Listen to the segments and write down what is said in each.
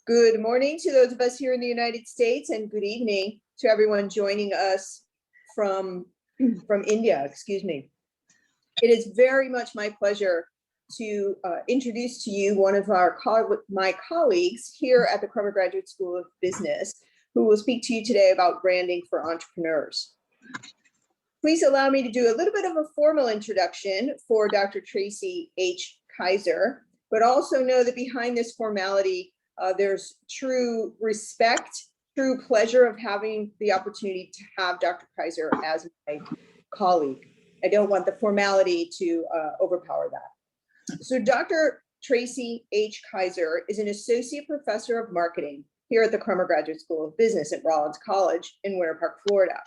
Good morning to those of us here in the United States, and good evening to everyone joining us from India. Excuse me. It is very much my pleasure to introduce to you one of my colleagues here at the Crummer Graduate School of Business, who will speak to you today about branding for entrepreneurs. Please allow me to do a little bit of a formal introduction for Dr. Tracy H. Kizer, but also know that behind this formality, there's true respect, true pleasure of having the opportunity to have Dr. Kizer as my colleague. I don't want the formality to overpower that. So Dr. Tracy H. Kizer is an associate professor of marketing here at the Crummer Graduate School of Business at Rollins College in Winter Park, Florida.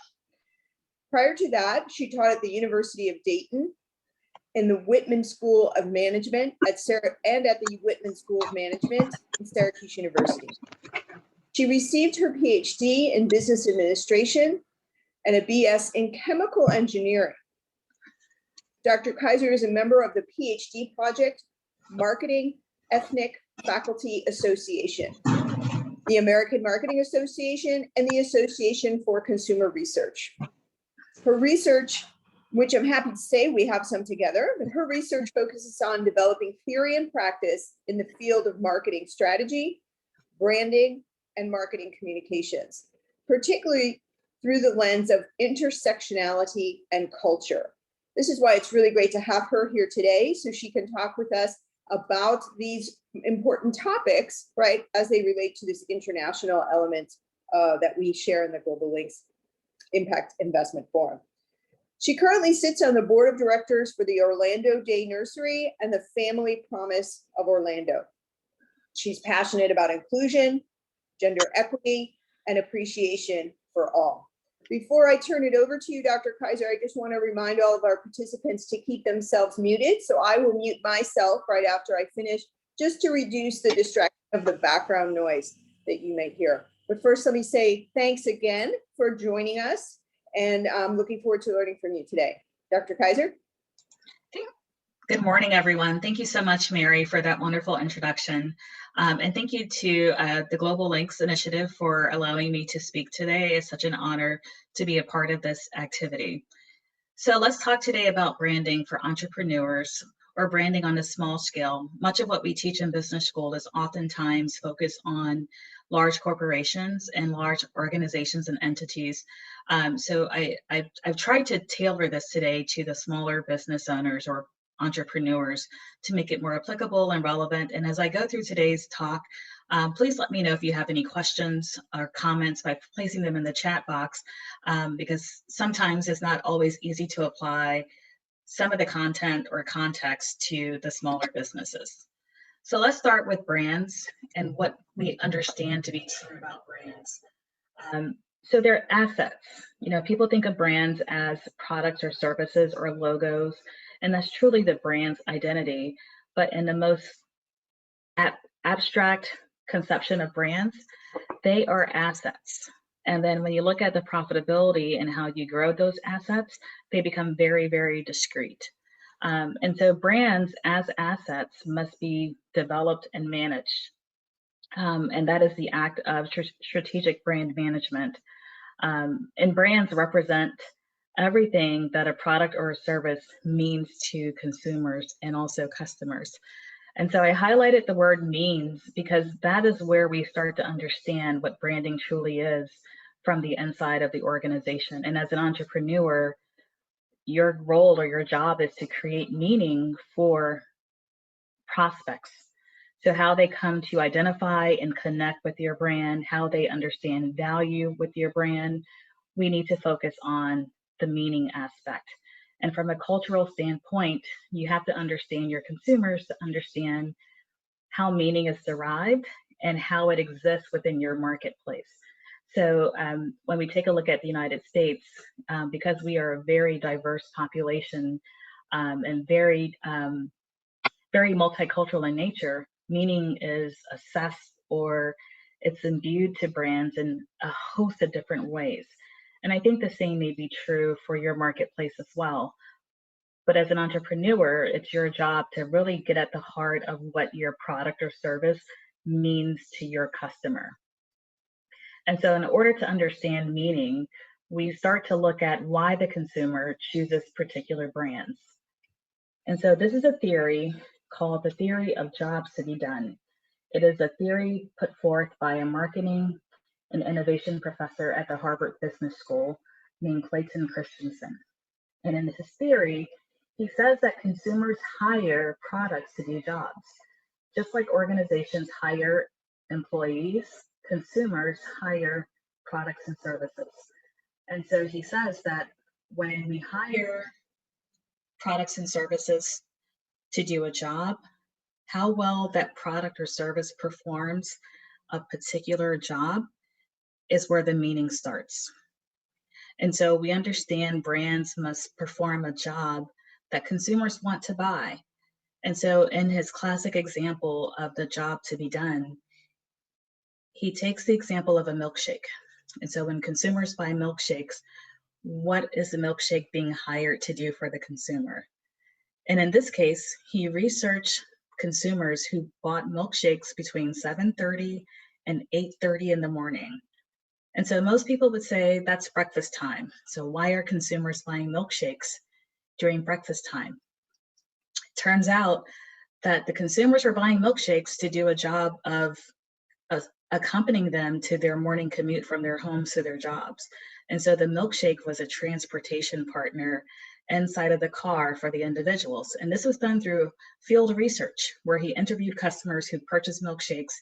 Prior to that, she taught at the University of Dayton, in the Whitman School of Management at the Whitman School of Management in Syracuse University. She received her PhD in Business Administration and a BS in Chemical Engineering. Dr. Kizer is a member of the PhD project, Marketing Ethnic Faculty Association, the American Marketing Association, and the Association for Consumer Research. Her research, which I'm happy to say we have some together, but her research focuses on developing theory and practice in the field of marketing strategy, branding, and marketing communications, particularly through the lens of intersectionality and culture. This is why it's really great to have her here today, so she can talk with us about these important topics, right, as they relate to this international element that we share in the Global Links Impact Investment Forum. She currently sits on the board of directors for the Orlando Day Nursery and the Family Promise of Orlando. She's passionate about inclusion, gender equity, and appreciation for all. Before I turn it over to you, Dr. Kizer, I just want to remind all of our participants to keep themselves muted. So I will mute myself right after I finish, just to reduce the distraction of the background noise that you may hear. But first, let me say thanks again for joining us. And I'm looking forward to learning from you today. Dr. Kizer? Good morning, everyone. Thank you so much, Mary, for that wonderful introduction. And thank you to the Global Links Initiative for allowing me to speak today. It's such an honor to be a part of this activity. So let's talk today about branding for entrepreneurs, or branding on a small scale. Much of what we teach in business school is oftentimes focused on large corporations and large organizations and entities. So I've tried to tailor this today to the smaller business owners or entrepreneurs to make it more applicable and relevant. And as I go through today's talk, please let me know if you have any questions or comments by placing them in the chat box, because sometimes it's not always easy to apply some of the content or context to the smaller businesses. So let's start with brands and what we understand to be true about brands. So they're assets. You know, people think of brands as products or services or logos, and that's truly the brand's identity. But in the most abstract conception of brands, they are assets. And then when you look at the profitability and how you grow those assets, they become very, very discrete. And so brands as assets must be developed and managed. And that is the act of strategic brand management. And brands represent everything that a product or a service means to consumers and also customers. And so I highlighted the word means because that is where we start to understand what branding truly is from the inside of the organization. And as an entrepreneur, your role or your job is to create meaning for prospects. So how they come to identify and connect with your brand, how they understand value with your brand, we need to focus on the meaning aspect. And from a cultural standpoint, you have to understand your consumers to understand how meaning is derived and how it exists within your marketplace. So when we take a look at the United States, because we are a very diverse population and very multicultural in nature, meaning is assessed or it's imbued to brands in a host of different ways. And I think the same may be true for your marketplace as well. But as an entrepreneur, it's your job to really get at the heart of what your product or service means to your customer. And so in order to understand meaning, we start to look at why the consumer chooses particular brands. And so this is a theory called the theory of jobs to be done. It is a theory put forth by a marketing and innovation professor at the Harvard Business School named Clayton Christensen. And in his theory, he says that consumers hire products to do jobs. Just like organizations hire employees, consumers hire products and services. And so he says that when we hire products and services to do a job, how well that product or service performs a particular job is where the meaning starts. And so we understand brands must perform a job that consumers want to buy. And so in his classic example of the job to be done, he takes the example of a milkshake. And so when consumers buy milkshakes, what is the milkshake being hired to do for the consumer? And in this case, he researched consumers who bought milkshakes between 7:30 and 8:30 in the morning. And so most people would say that's breakfast time. So why are consumers buying milkshakes during breakfast time? Turns out that the consumers were buying milkshakes to do a job of accompanying them to their morning commute from their homes to their jobs. And so the milkshake was a transportation partner inside of the car for the individuals. And this was done through field research where he interviewed customers who purchased milkshakes,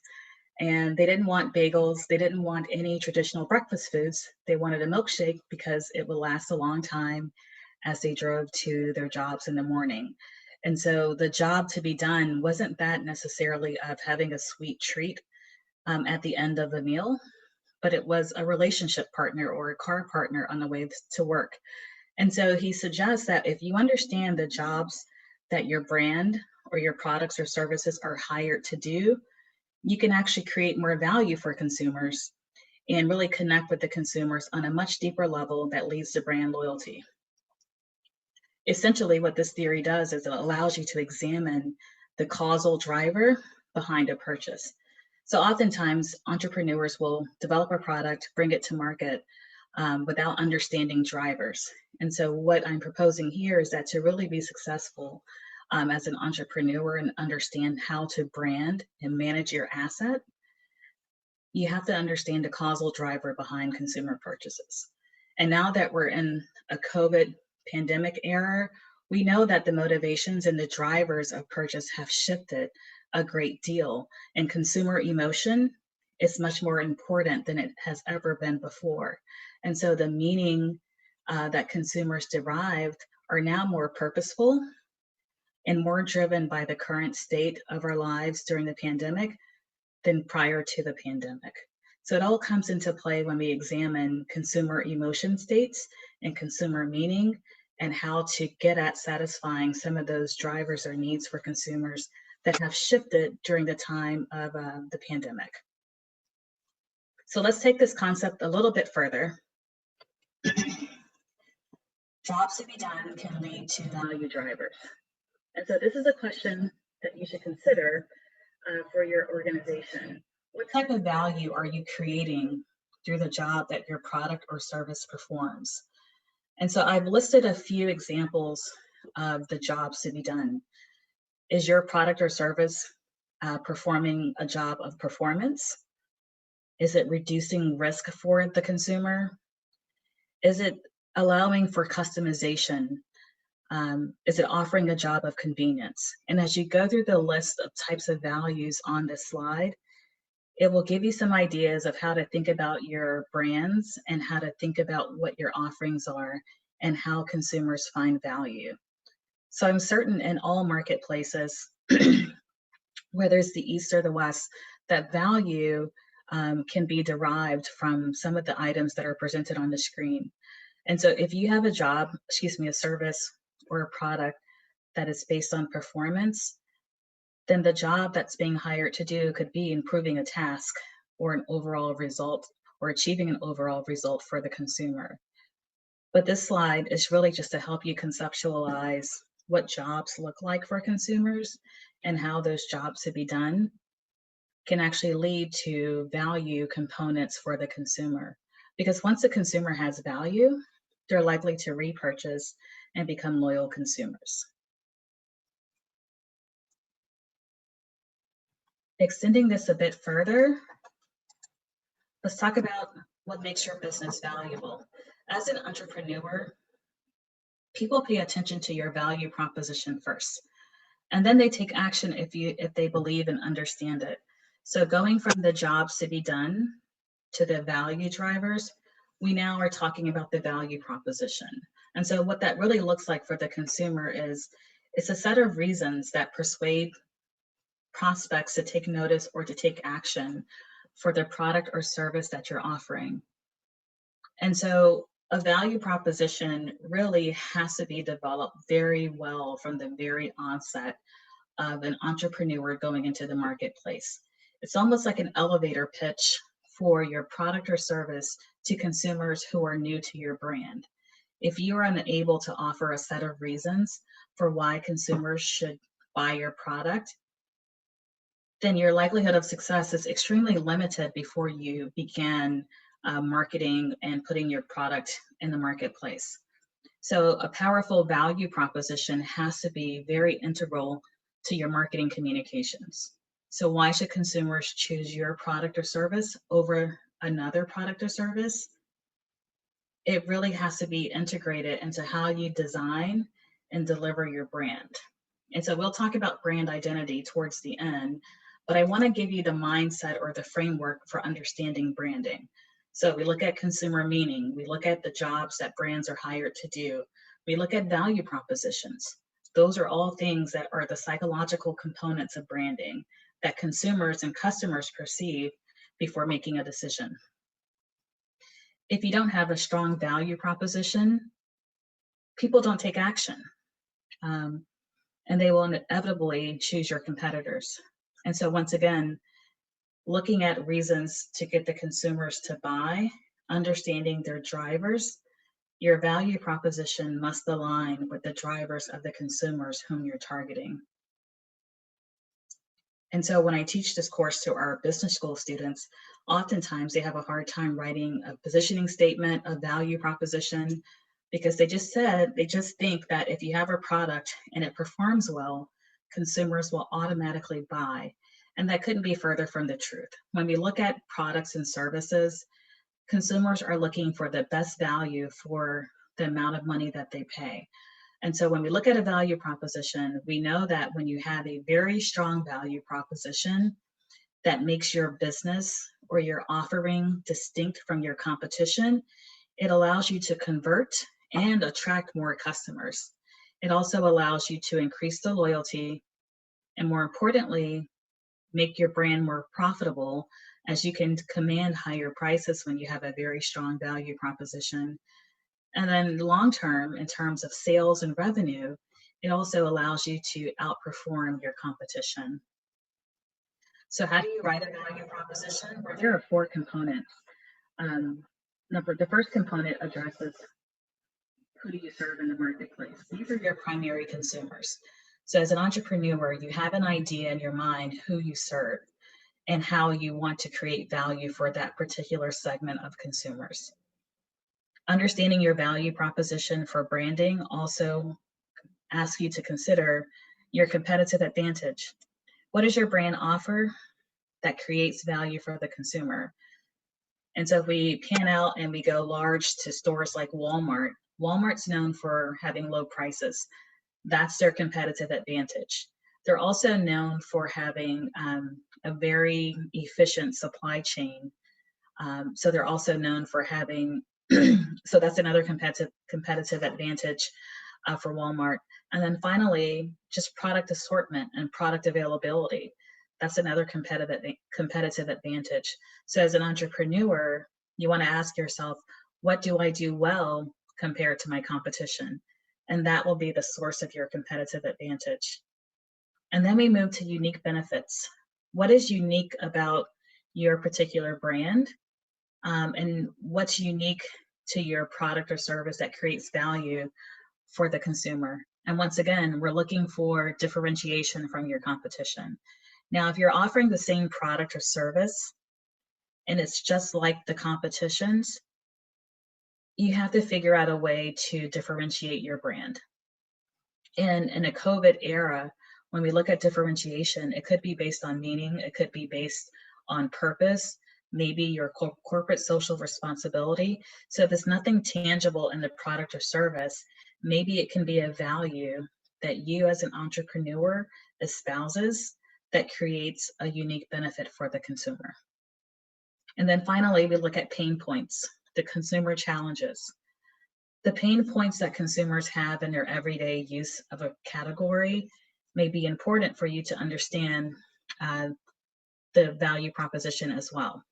and they didn't want bagels, they didn't want any traditional breakfast foods. They wanted a milkshake because it would last a long time as they drove to their jobs in the morning. And so the job to be done wasn't that necessarily of having a sweet treat at the end of the meal, but it was a relationship partner or a car partner on the way to work. And so he suggests that if you understand the jobs that your brand or your products or services are hired to do, you can actually create more value for consumers and really connect with the consumers on a much deeper level that leads to brand loyalty. Essentially, what this theory does is it allows you to examine the causal driver behind a purchase. So oftentimes, entrepreneurs will develop a product, bring it to market without understanding drivers. And so what I'm proposing here is that to really be successful as an entrepreneur and understand how to brand and manage your asset, you have to understand the causal driver behind consumer purchases. And now that we're in a COVID pandemic era, we know that the motivations and the drivers of purchase have shifted a great deal, and consumer emotion is much more important than it has ever been before. And so the meaning that consumers derived are now more purposeful and more driven by the current state of our lives during the pandemic than prior to the pandemic. So it all comes into play when we examine consumer emotion states and consumer meaning and how to get at satisfying some of those drivers or needs for consumers that have shifted during the time of the pandemic. So let's take this concept a little bit further. Jobs to be done can lead to value drivers. And so this is a question that you should consider for your organization. What type of value are you creating through the job that your product or service performs? And so I've listed a few examples of the jobs to be done. Is your product or service performing a job of performance? Is it reducing risk for the consumer? Is it allowing for customization? Is it offering a job of convenience? And as you go through the list of types of values on this slide, it will give you some ideas of how to think about your brands and how to think about what your offerings are and how consumers find value. So I'm certain in all marketplaces, whether it's the East or the West, that value can be derived from some of the items that are presented on the screen. And so if you have a job, a service or a product that is based on performance, then the job that's being hired to do could be improving a task or an overall result or achieving an overall result for the consumer. But this slide is really just to help you conceptualize what jobs look like for consumers and how those jobs to be done can actually lead to value components for the consumer. Because once the consumer has value, they're likely to repurchase and become loyal consumers. Extending this a bit further, let's talk about what makes your business valuable. As an entrepreneur, people pay attention to your value proposition first, and then they take action if they believe and understand it. So going from the jobs to be done to the value drivers, we now are talking about the value proposition. And so what that really looks like for the consumer is it's a set of reasons that persuade prospects to take notice or to take action for the product or service that you're offering. And so a value proposition really has to be developed very well from the very onset of an entrepreneur going into the marketplace. It's almost like an elevator pitch for your product or service to consumers who are new to your brand. If you are unable to offer a set of reasons for why consumers should buy your product, then your likelihood of success is extremely limited before you begin marketing and putting your product in the marketplace. So a powerful value proposition has to be very integral to your marketing communications. So why should consumers choose your product or service over another product or service? It really has to be integrated into how you design and deliver your brand. And so we'll talk about brand identity towards the end, but I want to give you the mindset or the framework for understanding branding. So we look at consumer meaning, we look at the jobs that brands are hired to do, we look at value propositions. Those are all things that are the psychological components of branding that consumers and customers perceive before making a decision. If you don't have a strong value proposition, people don't take action, and they will inevitably choose your competitors. And so once again, looking at reasons to get the consumers to buy, understanding their drivers, your value proposition must align with the drivers of the consumers whom you're targeting. And so when I teach this course to our business school students, oftentimes they have a hard time writing a positioning statement, a value proposition, because they just think that if you have a product and it performs well, consumers will automatically buy. And that couldn't be further from the truth. When we look at products and services, consumers are looking for the best value for the amount of money that they pay. And so when we look at a value proposition, we know that when you have a very strong value proposition that makes your business or your offering distinct from your competition, it allows you to convert and attract more customers. It also allows you to increase the loyalty and, more importantly, make your brand more profitable, as you can command higher prices when you have a very strong value proposition. And then long term, in terms of sales and revenue, it also allows you to outperform your competition. So how do you write a value proposition? Well, there are 4 components. The first component addresses who do you serve in the marketplace. These are your primary consumers. So as an entrepreneur, you have an idea in your mind who you serve and how you want to create value for that particular segment of consumers. Understanding your value proposition for branding also asks you to consider your competitive advantage. What does your brand offer that creates value for the consumer? And so if we pan out and we go large to stores like Walmart, Walmart's known for having low prices. That's their competitive advantage. They're also known for having a very efficient supply chain. So they're also known for having, so that's another competitive advantage for Walmart. And then finally, just product assortment and product availability. That's another competitive advantage. So as an entrepreneur, you want to ask yourself, what do I do well compared to my competition? And that will be the source of your competitive advantage. And then we move to unique benefits. What is unique about your particular brand? And what's unique to your product or service that creates value for the consumer? And once again, we're looking for differentiation from your competition. Now, if you're offering the same product or service and it's just like the competitions, you have to figure out a way to differentiate your brand. And in a COVID era, when we look at differentiation, it could be based on meaning, it could be based on purpose, maybe your corporate social responsibility. So if there's nothing tangible in the product or service, maybe it can be a value that you as an entrepreneur espouses that creates a unique benefit for the consumer. And then finally, we look at pain points, the consumer challenges. The pain points that consumers have in their everyday use of a category may be important for you to understand the value proposition as well.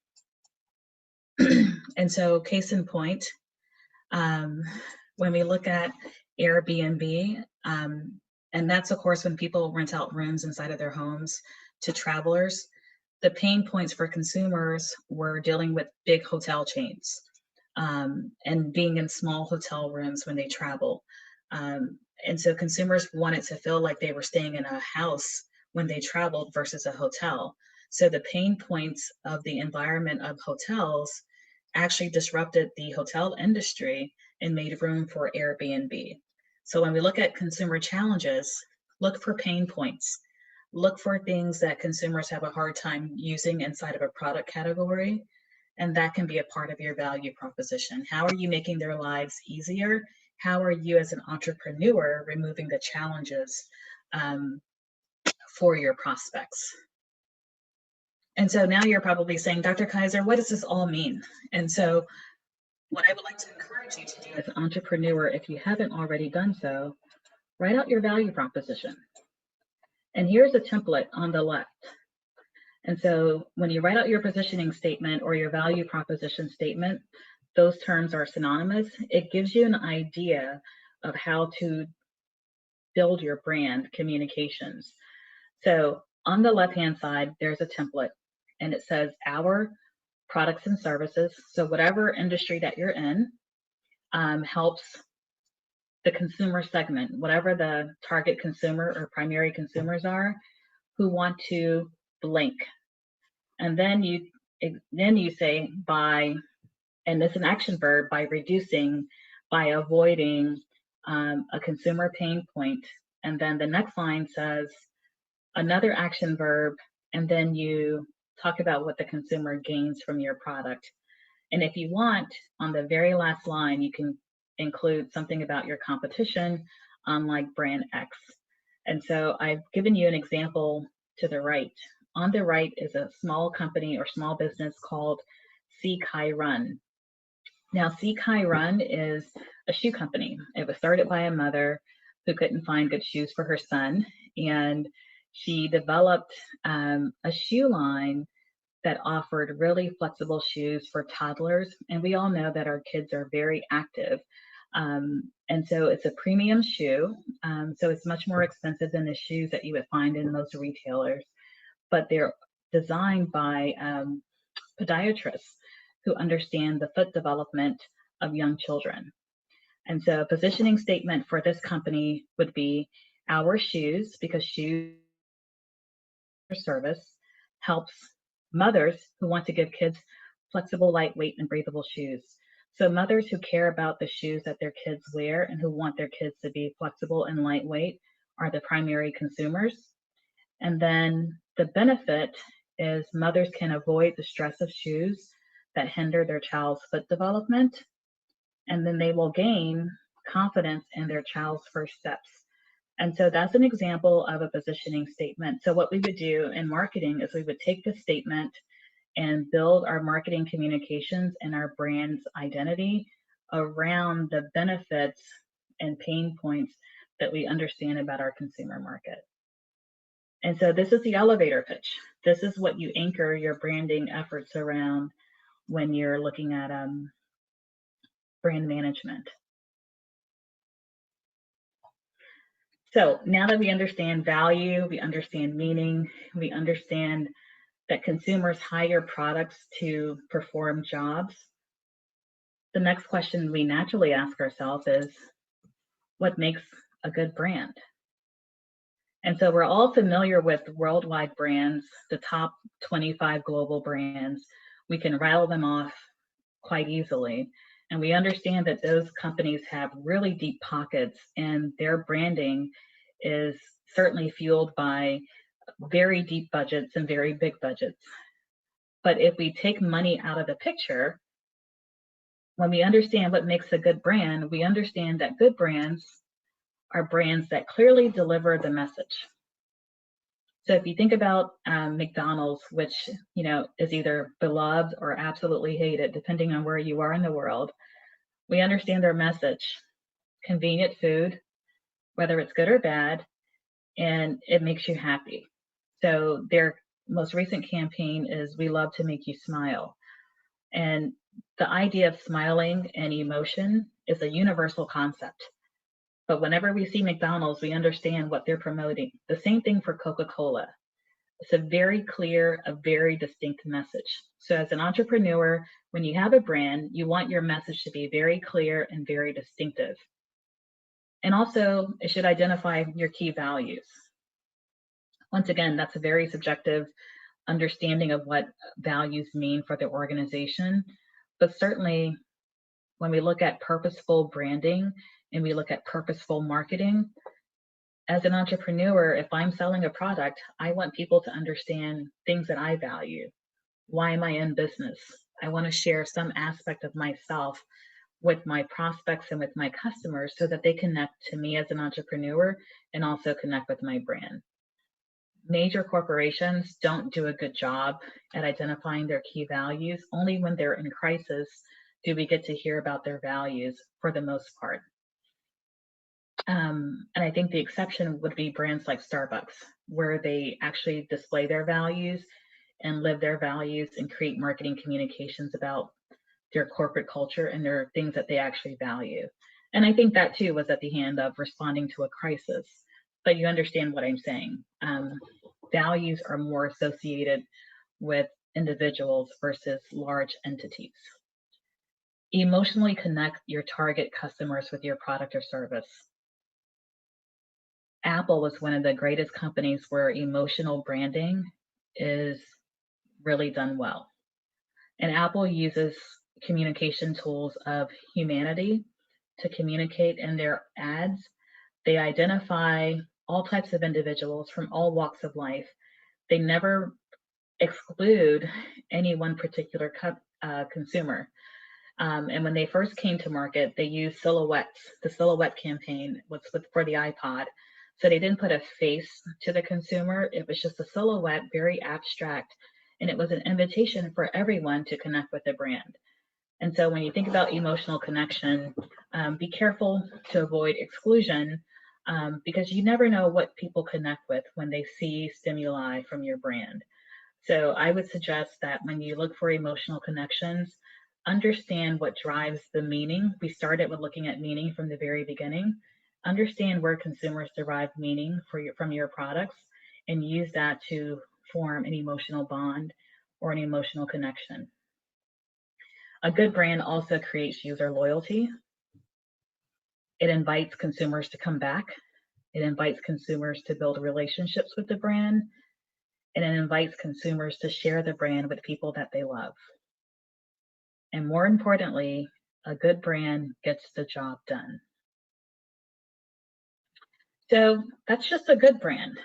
And so case in point, when we look at Airbnb, and that's of course when people rent out rooms inside of their homes to travelers, the pain points for consumers were dealing with big hotel chains and being in small hotel rooms when they travel. And so consumers wanted to feel like they were staying in a house when they traveled versus a hotel. So the pain points of the environment of hotels actually disrupted the hotel industry and made room for Airbnb. So when we look at consumer challenges, look for pain points. Look for things that consumers have a hard time using inside of a product category, and that can be a part of your value proposition. How are you making their lives easier? How are you as an entrepreneur removing the challenges for your prospects? And so now you're probably saying, Dr. Kizer, what does this all mean? And so what I would like to encourage you to do as an entrepreneur, if you haven't already done so, write out your value proposition. And here's a template on the left. And so when you write out your positioning statement or your value proposition statement, those terms are synonymous. It gives you an idea of how to build your brand communications. So on the left-hand side, there's a template and it says our products and services. So whatever industry that you're in helps the consumer segment, whatever the target consumer or primary consumers are who want to blink. And then you say by, and it's an action verb, by reducing, by avoiding a consumer pain point. And then the next line says another action verb, and then you talk about what the consumer gains from your product. And if you want, on the very last line, you can include something about your competition, unlike brand X. And so I've given you an example to the right. On the right is a small company or small business called C Kai Run. Now, C Kai Run is a shoe company. It was started by a mother who couldn't find good shoes for her son, and she developed a shoe line that offered really flexible shoes for toddlers. And we all know that our kids are very active. And so it's a premium shoe. So it's much more expensive than the shoes that you would find in most retailers, but they're designed by podiatrists who understand the foot development of young children. And so a positioning statement for this company would be our shoes, because shoes service helps mothers who want to give kids flexible, lightweight, and breathable shoes. So mothers who care about the shoes that their kids wear and who want their kids to be flexible and lightweight are the primary consumers. And then the benefit is mothers can avoid the stress of shoes that hinder their child's foot development, and then they will gain confidence in their child's first steps. And so that's an example of a positioning statement. So what we would do in marketing is we would take the statement and build our marketing communications and our brand's identity around the benefits and pain points that we understand about our consumer market. And so this is the elevator pitch. This is what you anchor your branding efforts around when you're looking at brand management. So now that we understand value, we understand meaning, we understand that consumers hire products to perform jobs, the next question we naturally ask ourselves is, what makes a good brand? And so we're all familiar with worldwide brands, the top 25 global brands. We can rattle them off quite easily. And we understand that those companies have really deep pockets, and their branding is certainly fueled by very deep budgets and very big budgets. But if we take money out of the picture, when we understand what makes a good brand, we understand that good brands are brands that clearly deliver the message. So if you think about McDonald's, which is either beloved or absolutely hated, depending on where you are in the world, we understand their message: convenient food, whether it's good or bad, and it makes you happy. So their most recent campaign is "We love to make you smile," and the idea of smiling and emotion is a universal concept. But whenever we see McDonald's, we understand what they're promoting. The same thing for Coca-Cola. It's a very clear, a very distinct message. So as an entrepreneur, when you have a brand, you want your message to be very clear and very distinctive. And also, it should identify your key values. Once again, that's a very subjective understanding of what values mean for the organization. But certainly, when we look at purposeful branding and we look at purposeful marketing, as an entrepreneur, if I'm selling a product, I want people to understand things that I value. Why am I in business? I want to share some aspect of myself with my prospects and with my customers so that they connect to me as an entrepreneur and also connect with my brand. Major corporations don't do a good job at identifying their key values. Only when they're in crisis do we get to hear about their values, for the most part. And I think the exception would be brands like Starbucks, where they actually display their values and live their values and create marketing communications about their corporate culture and their things that they actually value. And I think that too was at the hand of responding to a crisis. But you understand what I'm saying. Values are more associated with individuals versus large entities. Emotionally connect your target customers with your product or service. Apple was one of the greatest companies where emotional branding is really done well. And Apple uses communication tools of humanity to communicate in their ads. They identify all types of individuals from all walks of life. They never exclude any one particular consumer. And when they first came to market, they used silhouettes. The silhouette campaign was for the iPod. So they didn't put a face to the consumer. It was just a silhouette, very abstract. And it was an invitation for everyone to connect with the brand. And so when you think about emotional connection, be careful to avoid exclusion, because you never know what people connect with when they see stimuli from your brand. So I would suggest that when you look for emotional connections, understand what drives the meaning. We started with looking at meaning from the very beginning. Understand where consumers derive meaning from your products and use that to form an emotional bond or an emotional connection. A good brand also creates user loyalty. It invites consumers to come back. It invites consumers to build relationships with the brand. And it invites consumers to share the brand with people that they love. And more importantly, a good brand gets the job done. So that's just a good brand.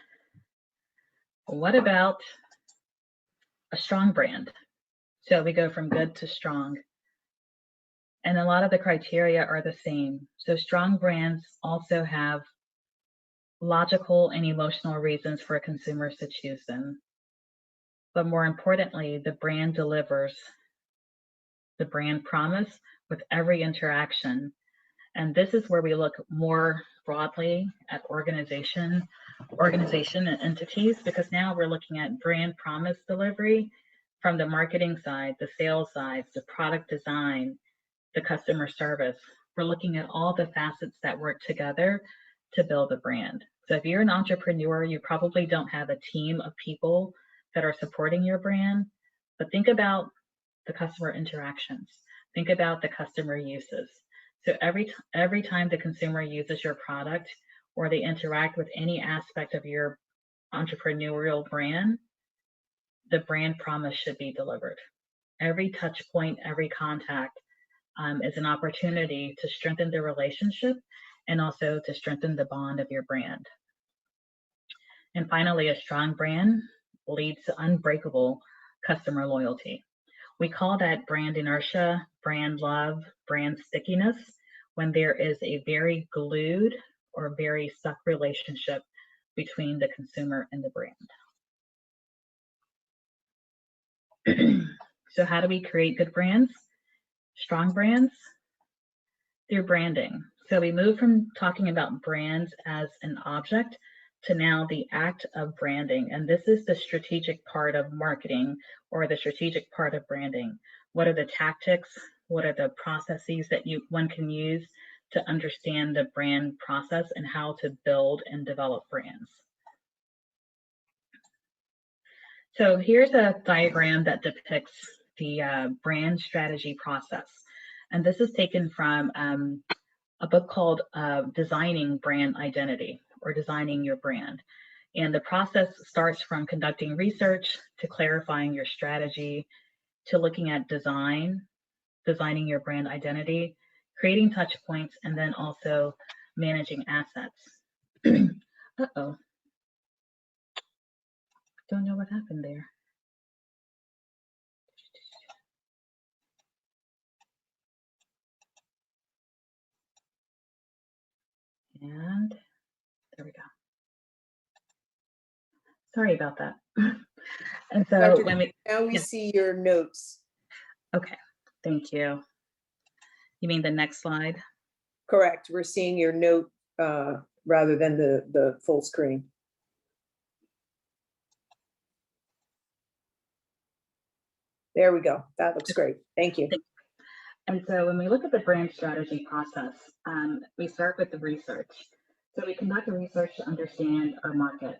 What about a strong brand? So we go from good to strong. And a lot of the criteria are the same. So strong brands also have logical and emotional reasons for consumers to choose them. But more importantly, the brand delivers the brand promise with every interaction. And this is where we look more broadly at organization and entities, because now we're looking at brand promise delivery from the marketing side, the sales side, the product design, the customer service. We're looking at all the facets that work together to build a brand. So if you're an entrepreneur, you probably don't have a team of people that are supporting your brand, but think about the customer interactions. Think about the customer uses. So every time the consumer uses your product, or they interact with any aspect of your entrepreneurial brand, the brand promise should be delivered. Every touch point, every contact is an opportunity to strengthen the relationship and also to strengthen the bond of your brand. And finally, a strong brand leads to unbreakable customer loyalty. We call that brand inertia, brand love, brand stickiness, when there is a very glued or very stuck relationship between the consumer and the brand. So how do we create good brands, strong brands? Through branding. So we move from talking about brands as an object to now the act of branding. And this is the strategic part of marketing, or the strategic part of branding. What are the tactics? What are the processes that one can use to understand the brand process and how to build and develop brands? So here's a diagram that depicts the brand strategy process. And this is taken from a book called Designing Brand Identity, or Designing Your Brand. And the process starts from conducting research, to clarifying your strategy, to looking at designing your brand identity, creating touch points, and then also managing assets. Uh-oh. Don't know what happened there. And there we go. Sorry about that. And so Dr. when we now we see your notes. Okay, thank you. You mean the next slide? Correct. We're seeing your note rather than the full screen. There we go. That looks great. Thank you. And so when we look at the brand strategy process, we start with the research. So we conduct the research to understand our market,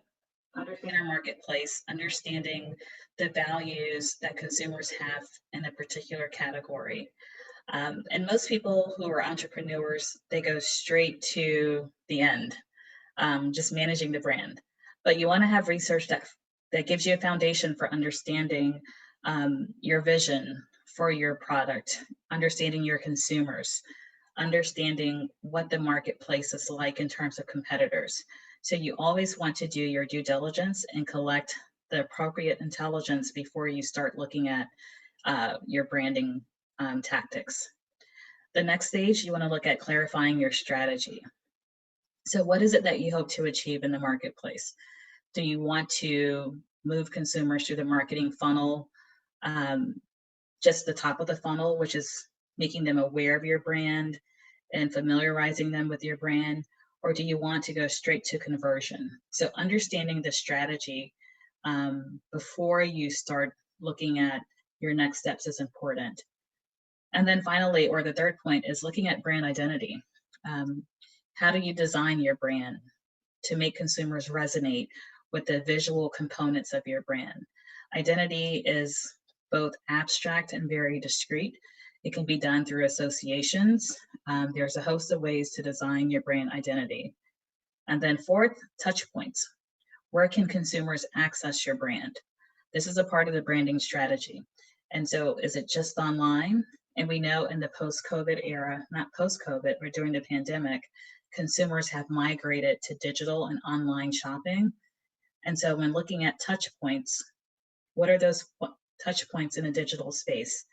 understand our marketplace, understanding the values that consumers have in a particular category. And most people who are entrepreneurs, they go straight to the end, just managing the brand. But you want to have research that gives you a foundation for understanding your vision for your product, understanding your consumers, understanding what the marketplace is like in terms of competitors. So you always want to do your due diligence and collect the appropriate intelligence before you start looking at your branding tactics. The next stage, you want to look at clarifying your strategy. So what is it that you hope to achieve in the marketplace? Do you want to move consumers through the marketing funnel, just the top of the funnel, which is making them aware of your brand and familiarizing them with your brand? Or do you want to go straight to conversion? So understanding the strategy before you start looking at your next steps is important. And then finally, or the third point, is looking at brand identity. How do you design your brand to make consumers resonate with the visual components of your brand? Identity is both abstract and very discrete. It can be done through associations. There's a host of ways to design your brand identity. And then fourth, touch points. Where can consumers access your brand? This is a part of the branding strategy. And so is it just online? And we know in the post-COVID era, not post-COVID, but during the pandemic, consumers have migrated to digital and online shopping. And so when looking at touch points, what are those touch points in a digital space?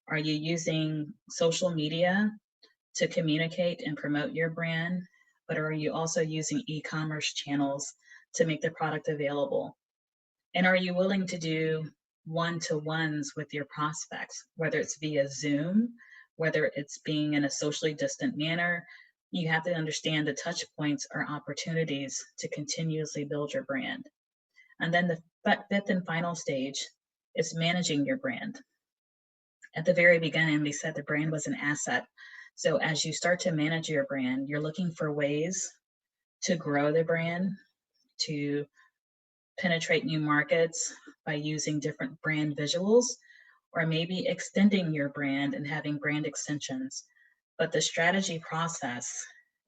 Are you using social media to communicate and promote your brand? But are you also using e-commerce channels to make the product available? And are you willing to do one-to-ones with your prospects, whether it's via Zoom, whether it's being in a socially distant manner? You have to understand the touch points are opportunities to continuously build your brand. And then the fifth and final stage is managing your brand. At the very beginning, we said the brand was an asset. So as you start to manage your brand, you're looking for ways to grow the brand, to penetrate new markets by using different brand visuals, or maybe extending your brand and having brand extensions. But the strategy process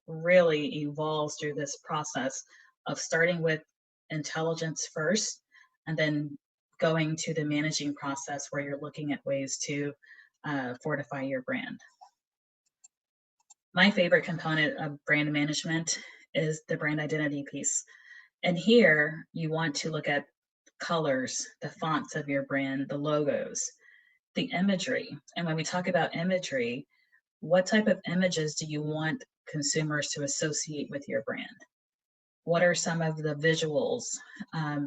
really evolves through this process of starting with intelligence first and then going to the managing process where you're looking at ways to fortify your brand. My favorite component of brand management is the brand identity piece. And here you want to look at colors, the fonts of your brand, the logos, the imagery. And when we talk about imagery, what type of images do you want consumers to associate with your brand? What are some of the visuals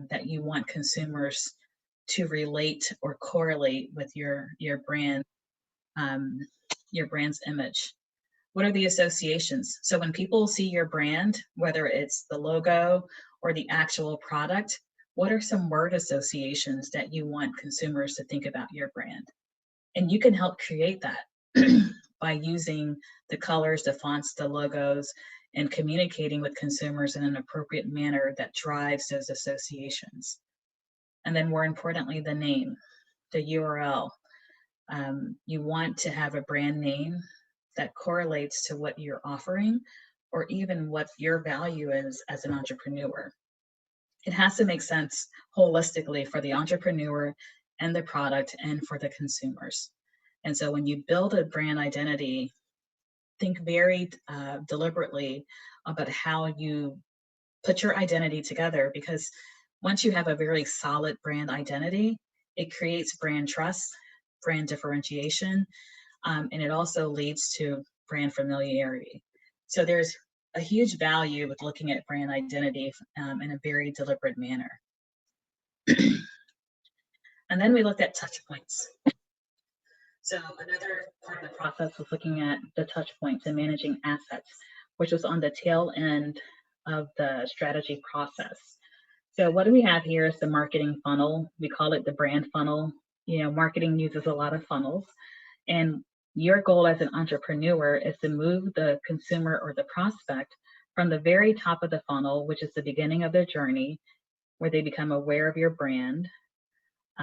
that you want consumers to relate or correlate with your brand, your brand's image? What are the associations? So when people see your brand, whether it's the logo or the actual product, what are some word associations that you want consumers to think about your brand? And you can help create that by using the colors, the fonts, the logos, and communicating with consumers in an appropriate manner that drives those associations. And then more importantly, the name, the URL. You want to have a brand name that correlates to what you're offering or even what your value is as an entrepreneur. It has to make sense holistically for the entrepreneur and the product and for the consumers. And so when you build a brand identity, think very deliberately about how you put your identity together, because once you have a very solid brand identity, it creates brand trust, brand differentiation, and it also leads to brand familiarity. So there's a huge value with looking at brand identity in a very deliberate manner. And then we looked at touch points. So another part of the process was looking at the touch points and managing assets, which was on the tail end of the strategy process. So what do we have here is the marketing funnel. We call it the brand funnel. You know, marketing uses a lot of funnels. And your goal as an entrepreneur is to move the consumer or the prospect from the very top of the funnel, which is the beginning of their journey, where they become aware of your brand.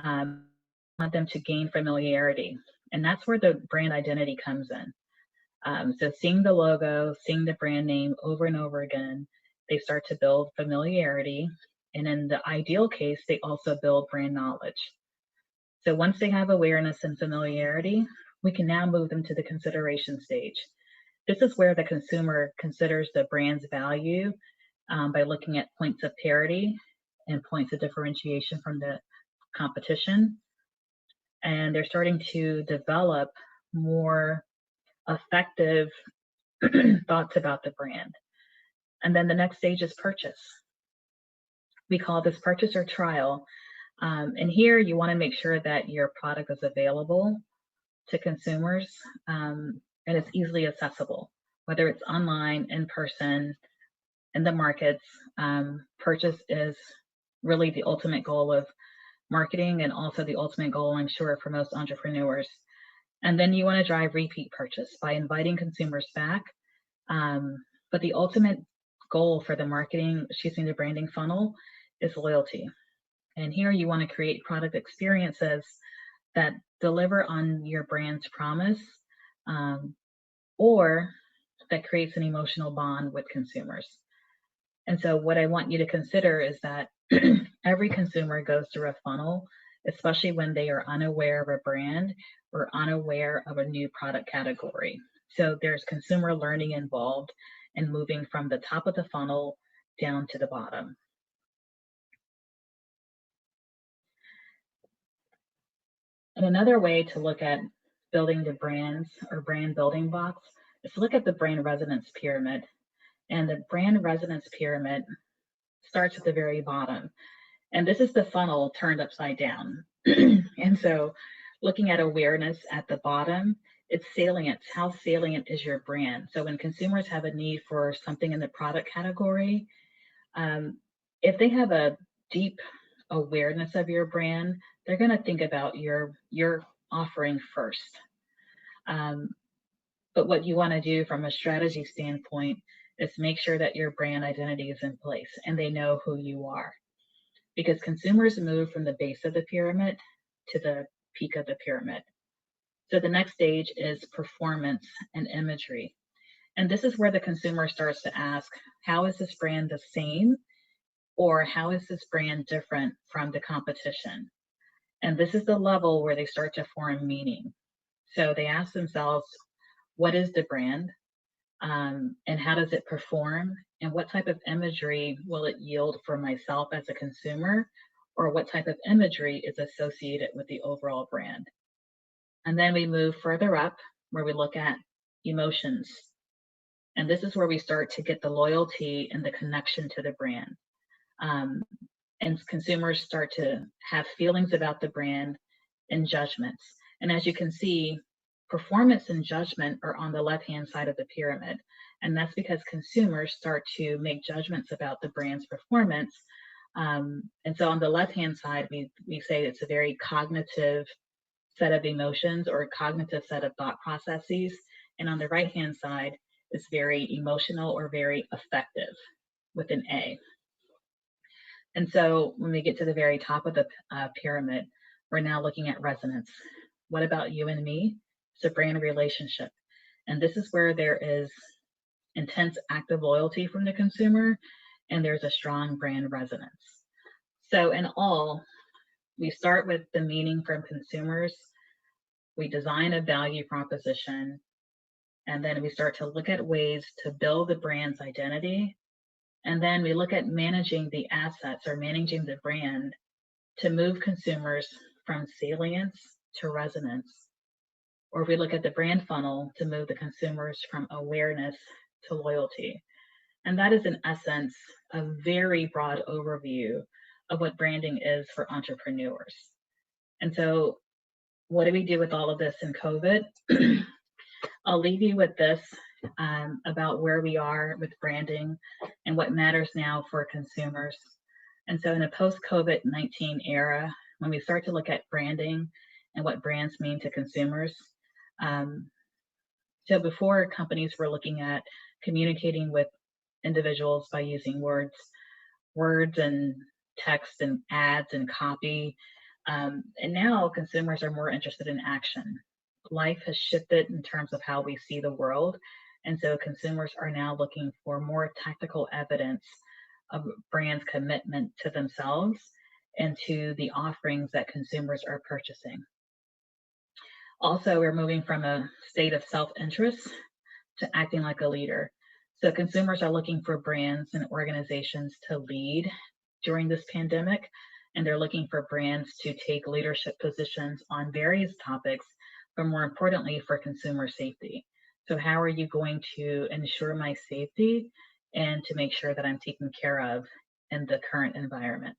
Want them to gain familiarity. And that's where the brand identity comes in. So seeing the logo, seeing the brand name over and over again, they start to build familiarity. And in the ideal case, they also build brand knowledge. So once they have awareness and familiarity, we can now move them to the consideration stage. This is where the consumer considers the brand's value by looking at points of parity and points of differentiation from the competition. And they're starting to develop more effective thoughts about the brand. And then the next stage is purchase. We call this purchase or trial. And here you want to make sure that your product is available to consumers and it's easily accessible, whether it's online, in person, in the markets. Purchase is really the ultimate goal of marketing and also the ultimate goal, I'm sure, for most entrepreneurs. And then you want to drive repeat purchase by inviting consumers back. But the ultimate goal for the the branding funnel is loyalty. And here you want to create product experiences that deliver on your brand's promise or that creates an emotional bond with consumers. And so what I want you to consider is that every consumer goes through a funnel, especially when they are unaware of a brand or unaware of a new product category. So there's consumer learning involved in moving from the top of the funnel down to the bottom. And another way to look at building the brands or brand building blocks is to look at the brand resonance pyramid. And the brand resonance pyramid starts at the very bottom. And this is the funnel turned upside down. And so looking at awareness at the bottom, it's salient. How salient is your brand? So when consumers have a need for something in the product category, if they have a deep awareness of your brand, they're going to think about your offering first. But what you want to do from a strategy standpoint is make sure that your brand identity is in place and they know who you are. Because consumers move from the base of the pyramid to the peak of the pyramid. So the next stage is performance and imagery. And this is where the consumer starts to ask, how is this brand the same? Or how is this brand different from the competition? And this is the level where they start to form meaning. So they ask themselves, what is the brand? And how does it perform? And what type of imagery will it yield for myself as a consumer? Or what type of imagery is associated with the overall brand? And then we move further up where we look at emotions. And this is where we start to get the loyalty and the connection to the brand. And consumers start to have feelings about the brand and judgments. And as you can see, performance and judgment are on the left-hand side of the pyramid. And that's because consumers start to make judgments about the brand's performance. And so on the left-hand side, we say it's a very cognitive set of emotions or a cognitive set of thought processes. And on the right-hand side, it's very emotional or very affective with an A. And so when we get to the very top of the pyramid, we're now looking at resonance. What about you and me? It's a brand relationship. And this is where there is intense active loyalty from the consumer, and there's a strong brand resonance. So in all, we start with the meaning from consumers, we design a value proposition, and then we start to look at ways to build the brand's identity. And then we look at managing the assets or managing the brand to move consumers from salience to resonance. Or we look at the brand funnel to move the consumers from awareness to loyalty. And that is, in essence, a very broad overview of what branding is for entrepreneurs. And so, what do we do with all of this in COVID? I'll leave you with this about where we are with branding and what matters now for consumers. And so in a post-COVID-19 era, when we start to look at branding and what brands mean to consumers, so before, companies were looking at communicating with individuals by using words and text and ads and copy. And now consumers are more interested in action. Life has shifted in terms of how we see the world. And so consumers are now looking for more tactical evidence of brands' commitment to themselves and to the offerings that consumers are purchasing. Also, we're moving from a state of self-interest to acting like a leader. So consumers are looking for brands and organizations to lead during this pandemic, and they're looking for brands to take leadership positions on various topics, but more importantly, for consumer safety. So how are you going to ensure my safety and to make sure that I'm taken care of in the current environment?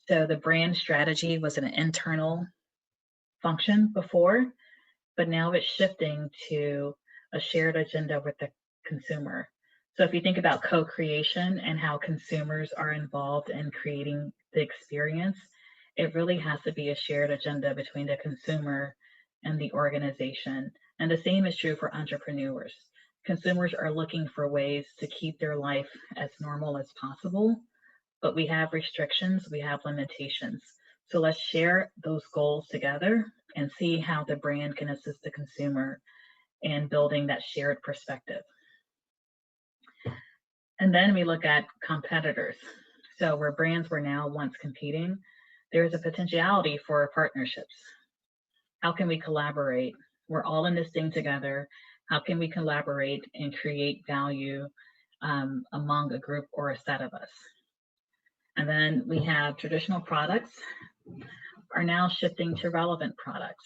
So the brand strategy was an internal function before, but now it's shifting to a shared agenda with the consumer. So if you think about co-creation and how consumers are involved in creating the experience, it really has to be a shared agenda between the consumer and the organization. And the same is true for entrepreneurs. Consumers are looking for ways to keep their life as normal as possible, but we have restrictions, we have limitations. So let's share those goals together and see how the brand can assist the consumer in building that shared perspective. And then we look at competitors. So where brands were now once competing, there's a potentiality for partnerships. How can we collaborate? We're all in this thing together. How can we collaborate and create value among a group or a set of us? And then we have traditional products are now shifting to relevant products.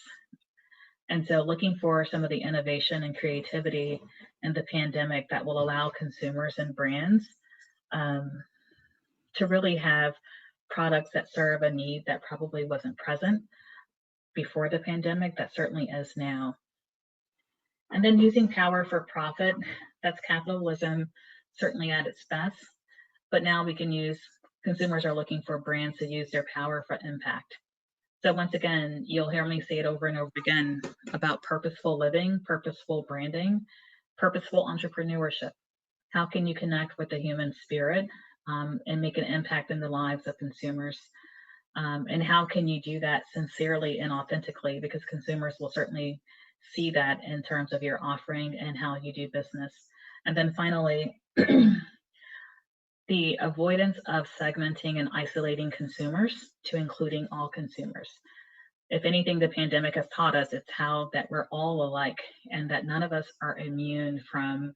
And so looking for some of the innovation and creativity in the pandemic that will allow consumers and brands to really have products that serve a need that probably wasn't present before the pandemic, that certainly is now. And then using power for profit, that's capitalism certainly at its best, but now we can use, consumers are looking for brands to use their power for impact. So once again, you'll hear me say it over and over again about purposeful living, purposeful branding, purposeful entrepreneurship. How can you connect with the human spirit and make an impact in the lives of consumers? And how can you do that sincerely and authentically? Because consumers will certainly see that in terms of your offering and how you do business. And then finally, the avoidance of segmenting and isolating consumers to including all consumers. If anything, the pandemic has taught us it's how that we're all alike and that none of us are immune from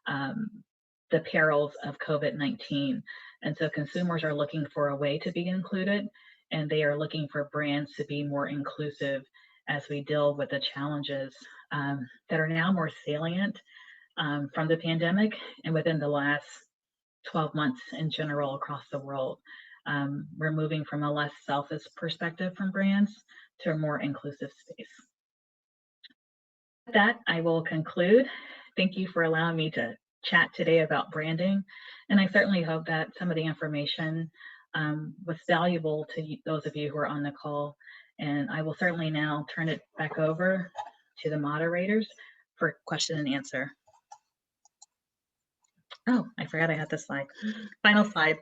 the perils of COVID-19. And so consumers are looking for a way to be included, and they are looking for brands to be more inclusive as we deal with the challenges that are now more salient from the pandemic and within the last 12 months in general across the world. We're moving from a less selfish perspective from brands to a more inclusive space. With that, I will conclude. Thank you for allowing me to chat today about branding. And I certainly hope that some of the information was valuable to those of you who are on the call. And I will certainly now turn it back over to the moderators for question and answer. Oh, I forgot I had this slide. Final slide.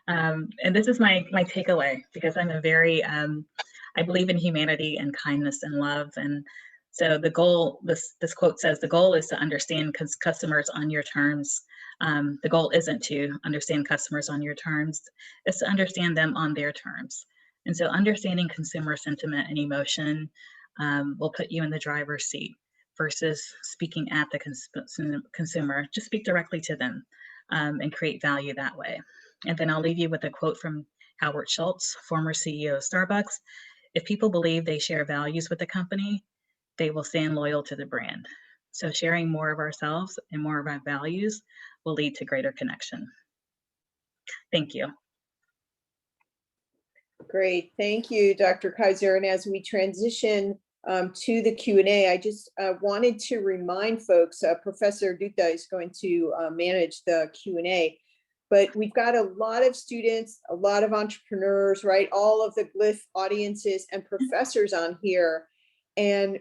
And this is my takeaway, because I'm a very, I believe in humanity and kindness and love. And so the goal, this quote says, the goal is to understand customers on your terms. The goal isn't to understand customers on your terms, it's to understand them on their terms. And so understanding consumer sentiment and emotion will put you in the driver's seat versus speaking at the consumer. Just speak directly to them and create value that way. And then I'll leave you with a quote from Howard Schultz, former CEO of Starbucks. If people believe they share values with the company, they will stand loyal to the brand. So sharing more of ourselves and more of our values will lead to greater connection. Thank you. Great, thank you, Dr. Kizer. And as we transition to the Q&A, I just wanted to remind folks, Professor Dutta is going to manage the Q&A, but we've got a lot of students, a lot of entrepreneurs, right? All of the GLIIF audiences and professors on here. And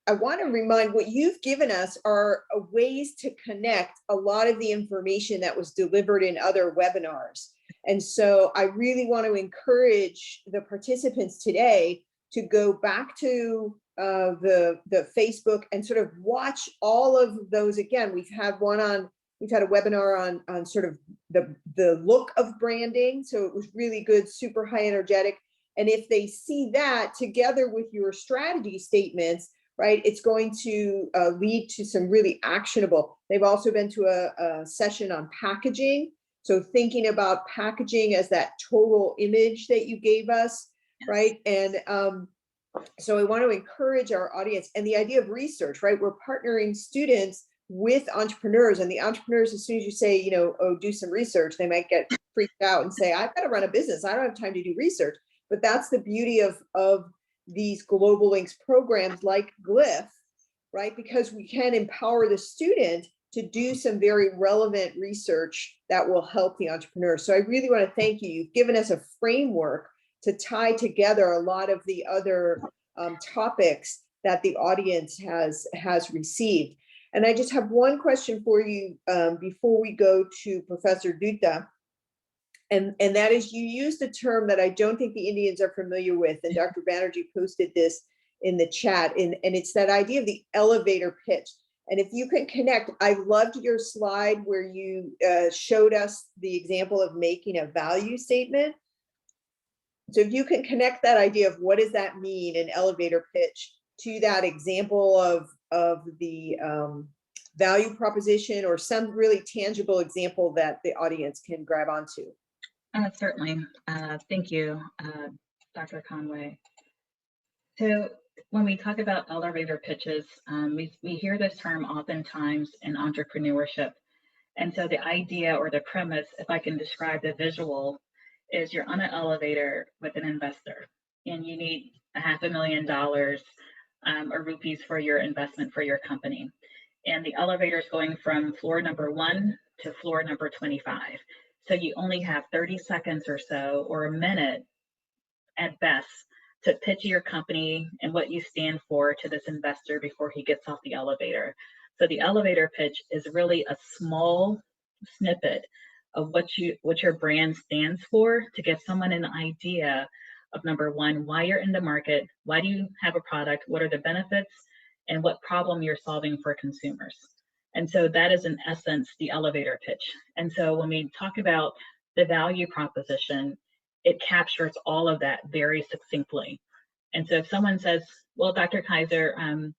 I want to remind, what you've given us are ways to connect a lot of the information that was delivered in other webinars. And so I really want to encourage the participants today to go back to the Facebook and sort of watch all of those again. We've had a webinar on sort of the look of branding. So it was really good, super high energetic. And if they see that together with your strategy statements, right, it's going to lead to some really actionable. They've also been to a session on packaging. So thinking about packaging as that total image that you gave us, right? And so I want to encourage our audience, and the idea of research, right? We're partnering students with entrepreneurs, and the entrepreneurs, as soon as you say, oh, do some research, they might get freaked out and say, I've got to run a business. I don't have time to do research. But that's the beauty of these Global Links programs like GLIIF, right? Because we can empower the student to do some very relevant research that will help the entrepreneur. So I really want to thank you. You've given us a framework to tie together a lot of the other topics that the audience has received. And I just have one question for you before we go to Professor Dutta. And that is, you used a term that I don't think the Indians are familiar with, and Dr. Banerjee posted this in the chat, and it's that idea of the elevator pitch. And if you can connect, I loved your slide where you showed us the example of making a value statement. So if you can connect that idea of what does that mean, an elevator pitch, to that example of the value proposition, or some really tangible example that the audience can grab onto. Certainly. Thank you, Dr. Conway. So when we talk about elevator pitches, we hear this term oftentimes in entrepreneurship. And so the idea or the premise, if I can describe the visual, is you're on an elevator with an investor and you need $500,000 or rupees for your investment for your company. And the elevator is going from floor number 1 to floor number 25. So you only have 30 seconds or so, or a minute at best, to pitch your company and what you stand for to this investor before he gets off the elevator. So the elevator pitch is really a small snippet of what your brand stands for, to give someone an idea of, number one, why you're in the market, why do you have a product, what are the benefits, and what problem you're solving for consumers. And so that is in essence the elevator pitch. And so when we talk about the value proposition, it captures all of that very succinctly. And so if someone says, well, Dr. Kizer,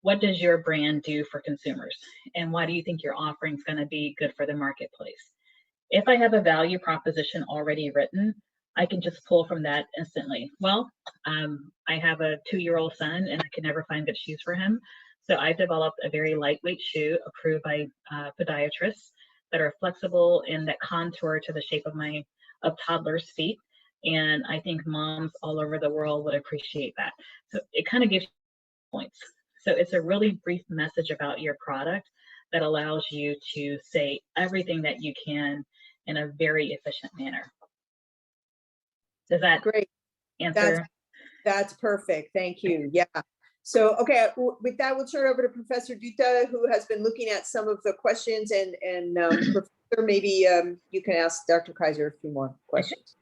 what does your brand do for consumers? And why do you think your offering is going to be good for the marketplace? If I have a value proposition already written, I can just pull from that instantly. Well, I have a 2-year-old son and I can never find good shoes for him. So I've developed a very lightweight shoe approved by podiatrists that are flexible and that contour to the shape of toddlers' feet. And I think moms all over the world would appreciate that. So it kind of gives you points. So it's a really brief message about your product that allows you to say everything that you can in a very efficient manner. Does that Great answer? That's perfect. Thank you. Yeah. So, okay, with that, we'll turn over to Professor Dutta, who has been looking at some of the questions, and Professor, maybe you can ask Dr. Kizer a few more questions.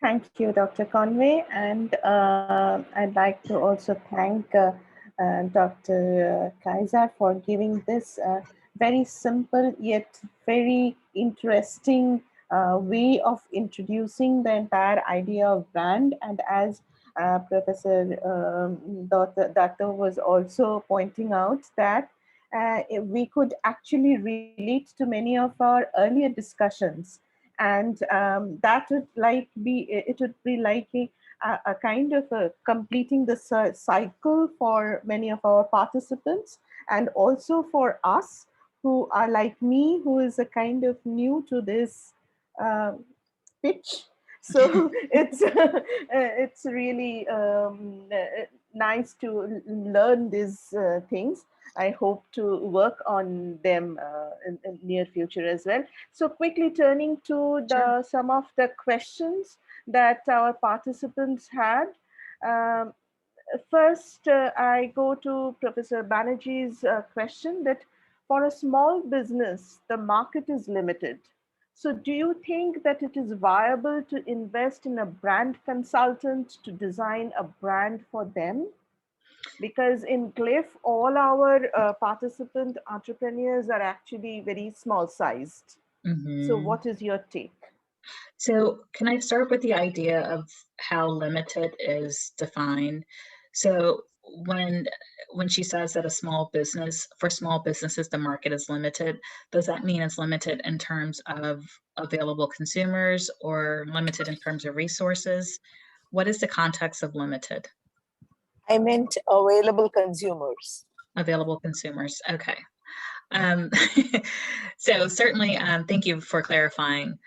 Thank you, Dr. Conway. And I'd like to also thank Dr. Kizer for giving this very simple yet very interesting way of introducing the entire idea of brand. And as Professor Dr. was also pointing out that we could actually relate to many of our earlier discussions. And that would it would be like a kind of completing the cycle for many of our participants, and also for us who are like me, who is a kind of new to this pitch. So it's really nice to learn these things. I hope to work on them in near future as well. So quickly turning to some of the questions that our participants had. First, I go to Professor Banerjee's question that for a small business, the market is limited. So do you think that it is viable to invest in a brand consultant to design a brand for them? Because in GLIIF, all our participant entrepreneurs are actually very small sized. Mm-hmm. So what is your take? So can I start with the idea of how limited is defined? So when she says that for small businesses, the market is limited, does that mean it's limited in terms of available consumers or limited in terms of resources? What is the context of limited? I meant available consumers. Available consumers, okay. So certainly, thank you for clarifying.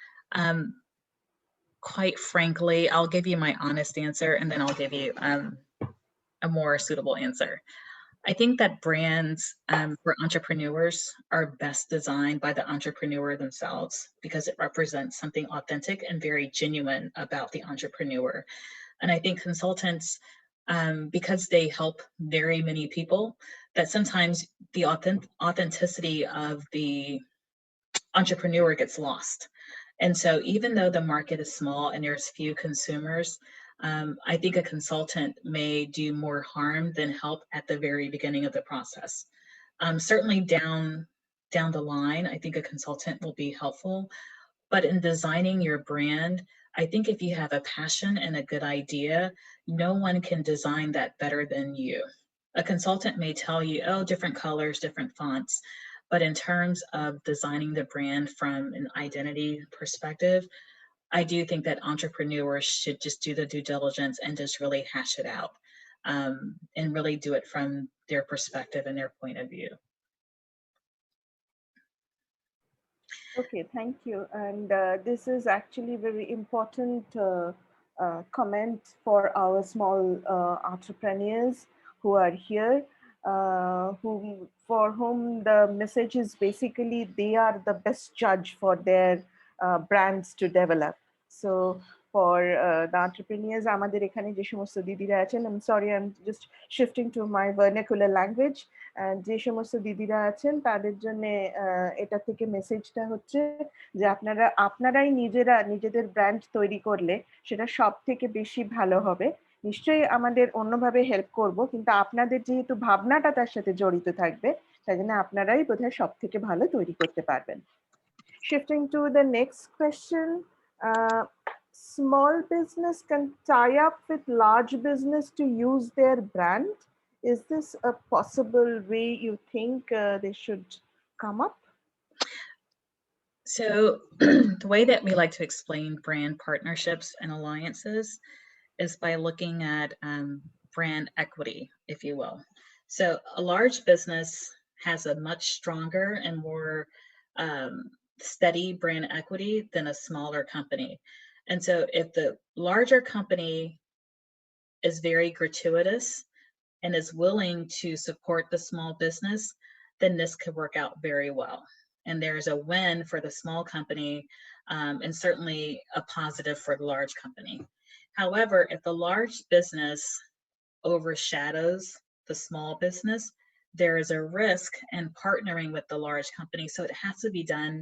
Quite frankly, I'll give you my honest answer and then I'll give you a more suitable answer. I think that brands for entrepreneurs are best designed by the entrepreneur themselves because it represents something authentic and very genuine about the entrepreneur. And I think consultants, because they help very many people, that sometimes the authenticity of the entrepreneur gets lost. And so even though the market is small and there's few consumers, I think a consultant may do more harm than help at the very beginning of the process. Certainly down the line, I think a consultant will be helpful, but in designing your brand, I think if you have a passion and a good idea, no one can design that better than you. A consultant may tell you, oh, different colors, different fonts, but in terms of designing the brand from an identity perspective, I do think that entrepreneurs should just do the due diligence and just really hash it out and really do it from their perspective and their point of view. Okay, thank you. And this is actually very important comment for our small entrepreneurs who are here, for whom the message is basically they are the best judge for their brands to develop. So for the entrepreneurs, আমাদের এখানে যে সমস্ত দিদিরা আছেন, I'm sorry, I'm just shifting to my vernacular language. যে সমস্ত দিদিরা আছেন তাদের জন্য এটা থেকে মেসেজটা হচ্ছে যে আপনারাই নিজেদের ব্র্যান্ড তৈরি করলে সেটা সব থেকে বেশি ভালো হবে, নিশ্চয়ই আমাদের অন্যভাবে হেল্প করব, কিন্তু আপনাদের যেহেতু ভাবনাটা তার সাথে জড়িত থাকবে, তাই জন্য আপনারাই বোধহয় সব থেকে ভালো তৈরি করতে পারবেন। Shifting to the next question, small business can tie up with large business to use their brand. Is this a possible way you think they should come up? So the way that we like to explain brand partnerships and alliances is by looking at brand equity, if you will. So a large business has a much stronger and more steady brand equity than a smaller company. And so if the larger company is very gratuitous and is willing to support the small business, then this could work out very well. And there's a win for the small company and certainly a positive for the large company. However, if the large business overshadows the small business, there is a risk in partnering with the large company. So it has to be done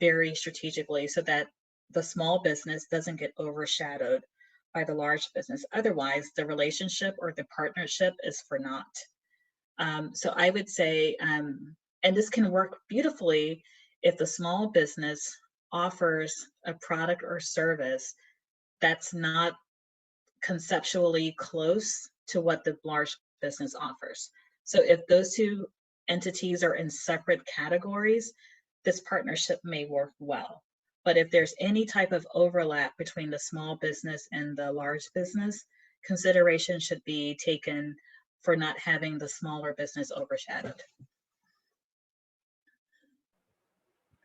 very strategically so that the small business doesn't get overshadowed by the large business. Otherwise, the relationship or the partnership is for naught. So I would say, and this can work beautifully if the small business offers a product or service that's not conceptually close to what the large business offers. So if those two entities are in separate categories, this partnership may work well. But if there's any type of overlap between the small business and the large business, consideration should be taken for not having the smaller business overshadowed.